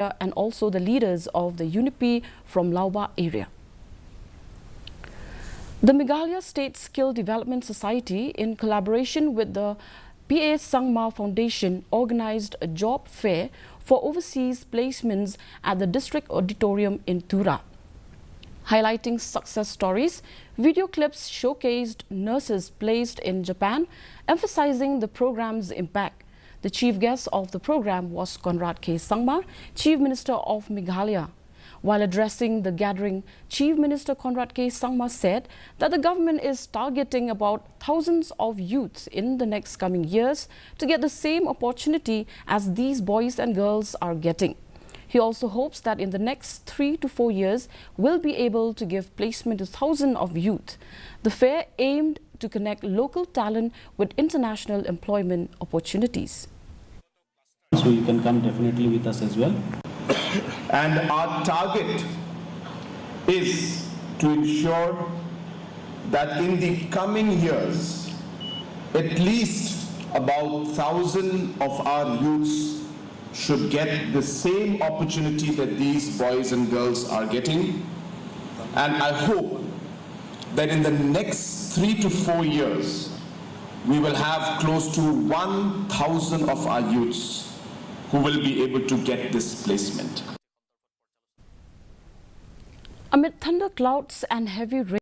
and also the leaders of the UNIP from Laoba area. The Meghalaya State Skill Development Society, in collaboration with the PA Sangma Foundation, organized a job fair for overseas placements at the district auditorium in Tura. Highlighting success stories, video clips showcased nurses placed in Japan, emphasizing the program's impact. The chief guest of the program was Conrad K. Sangma, Chief Minister of Meghalaya. While addressing the gathering, Chief Minister Conrad K. Sangma said that the government is targeting about thousands of youths in the next coming years to get the same opportunity as these boys and girls are getting. He also hopes that in the next 3 to 4 years, we'll be able to give placement to thousands of youth. The fair aimed to connect local talent with international employment opportunities. So you can come definitely with us as well. And our target is to ensure that in the coming years, at least about 1,000 of our youths should get the same opportunity that these boys and girls are getting. And I hope that in the next 3 to 4 years, we will have close to 1,000 of our youths who will be able to get this placement. Amid thunder clouds and heavy rain,